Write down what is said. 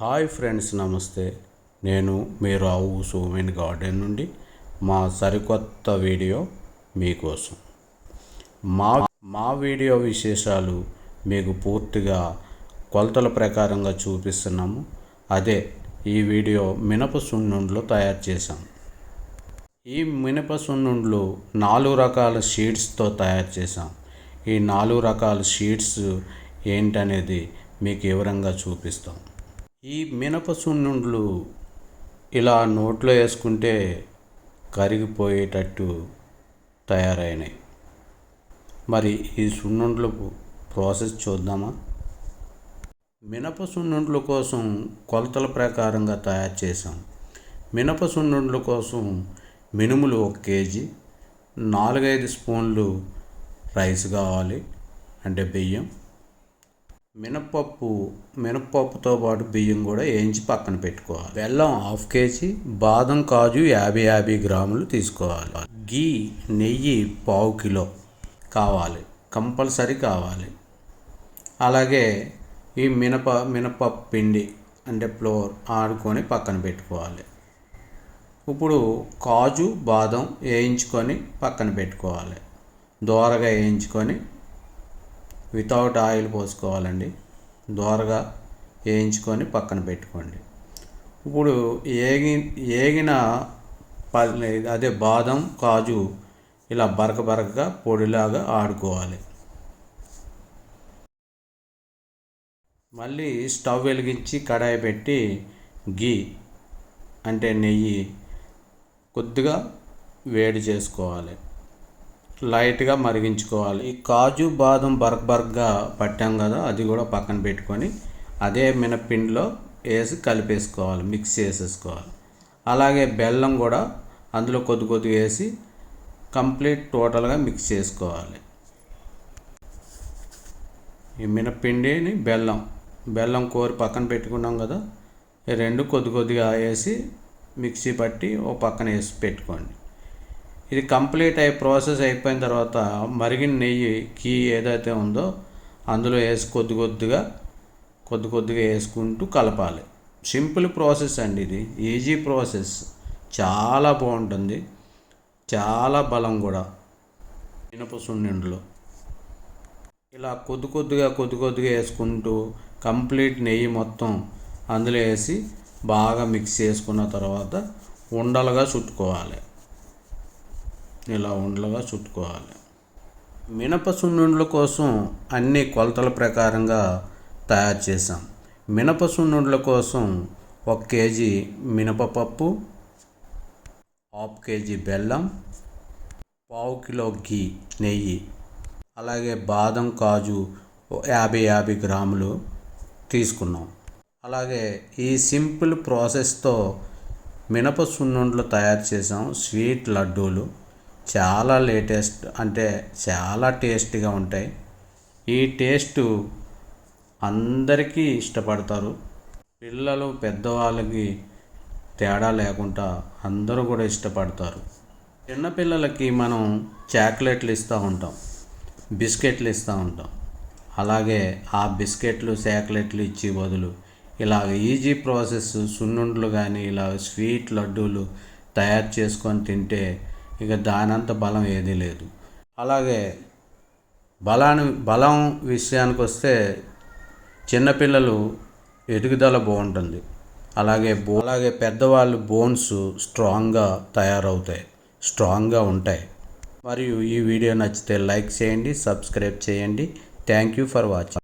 Hi friends, నమస్తే. నేను మీ రావు Somen garden నుండి మా సరికొత్త వీడియో మీకోసం. మా మా వీడియో విశేషాలు మీకు పూర్తిగా కొలతల ప్రకారంగా చూపిస్తున్నాము. అదే ఈ వీడియో మినప సున్నుండలు తయారు చేశాం. ఈ మినప సున్నుండలు 4 రకాల షీట్స్తో తయారు చేశాం. ఈ 4 రకాల షీట్స్ ఏంటనేది మీకు వివరంగా చూపిస్తాం. ఈ మినప సున్నుండలు ఇలా నోట్లో వేసుకుంటే కరిగిపోయేటట్టు తయారైనాయి. మరి ఈ సున్నుండలు ప్రాసెస్ చూద్దామా? మినప సున్నుండల కోసం కొలతల ప్రకారంగా తయారు చేసాం. మినప సున్నుండల కోసం మినుములు 1 కేజీ, 4-5 స్పూన్లు రైస్ కావాలి, అంటే బియ్యం. మినపప్పుతో పాటు బియ్యం కూడా వేయించి పక్కన పెట్టుకోవాలి. బెల్లం 1/2 కేజీ, బాదం కాజు 50 గ్రాములు తీసుకోవాలి. గీ నెయ్యి 1/4 కిలో కావాలి, కంపల్సరీ కావాలి. అలాగే ఈ మినపప్పు పిండి అంటే ఫ్లోర్ ఆడుకొని పక్కన పెట్టుకోవాలి. ఇప్పుడు కాజు బాదం వేయించుకొని పక్కన పెట్టుకోవాలి. దోరగా వేయించుకొని వితౌట్ ఆయిల్ పోసుకోవాలండి. దోరగా వేయించుకొని పక్కన పెట్టుకోండి. ఇప్పుడు ఏగిన అదే బాదం కాజు ఇలా బరకగా పొడిలాగా ఆడుకోవాలి. మళ్ళీ స్టవ్ వెలిగించి కడాయి పెట్టి గీ అంటే నెయ్యి కొద్దిగా వేడి చేసుకోవాలి, లైట్గా మరిగించుకోవాలి. ఈ కాజు బాదం బరకగా పట్టాం కదా, అది కూడా పక్కన పెట్టుకొని అదే మినప్పిండిలో వేసి కలిపేసుకోవాలి, మిక్స్ చేసేసుకోవాలి. అలాగే బెల్లం కూడా అందులో కొద్దిగా వేసి టోటల్గా మిక్స్ చేసుకోవాలి. ఈ మినప్పిండిని బెల్లం కోరి పక్కన పెట్టుకున్నాం కదా, ఈ రెండు కొద్దిగా వేసి మిక్సీ పట్టి ఓ పక్కన వేసి పెట్టుకోండి. ఇది కంప్లీట్ ప్రాసెస్ అయిపోయిన తర్వాత మరిగిన నెయ్యి కీ ఏదైతే ఉందో అందులో వేసి కొద్దిగా వేసుకుంటూ కలపాలి. సింపుల్ ప్రాసెస్ అండి, ఇది ఈజీ ప్రాసెస్, చాలా బాగుంటుంది, చాలా బలం కూడా. మినప సున్నుండలు ఇలా కొద్దిగా వేసుకుంటూ కంప్లీట్ నెయ్యి మొత్తం అందులో వేసి బాగా మిక్స్ చేసుకున్న తర్వాత ఉండలుగా చుట్టుకోవాలి. ఇలా ఉండలుగా చుట్టుకోవాలి. మినప సున్నుండల కోసం అన్ని కొలతల ప్రకారంగా తయారు చేసాం. మినప సున్నుండల కోసం 1 కేజీ మినపప్పు, 1/2 కేజీ బెల్లం, 1/4 కిలో గీ నెయ్యి, అలాగే బాదం కాజు 50 గ్రాములు తీసుకున్నాం. అలాగే ఈ సింపుల్ ప్రాసెస్తో మినప సున్నుండలు తయారు చేసాం. స్వీట్ లడ్డూలు చాలా చాలా టేస్టీగా ఉంటాయి. ఈ టేస్టు అందరికీ ఇష్టపడతారు. పిల్లలు పెద్దవాళ్ళకి తేడా లేకుండా అందరూ కూడా ఇష్టపడతారు. చిన్నపిల్లలకి మనం చాక్లెట్లు ఇస్తూ ఉంటాం, బిస్కెట్లు ఇస్తూ ఉంటాం. అలాగే ఆ బిస్కెట్లు చాక్లెట్లు ఇచ్చే బదులు ఇలా ఈజీ ప్రాసెస్ సున్నుండలు కానీ ఇలా స్వీట్ లడ్డూలు తయారు చేసుకొని తింటే ఇక దానంత బలం ఏదీ లేదు. అలాగే బలం విషయానికి వస్తే చిన్నపిల్లలు ఎదుగుదల బాగుంటుంది. అలాగే పెద్దవాళ్ళు బోన్స్ స్ట్రాంగ్గా తయారవుతాయి, స్ట్రాంగ్గా ఉంటాయి. మరియు ఈ వీడియో నచ్చితే లైక్ చేయండి, సబ్స్క్రైబ్ చేయండి. Thank you for watching.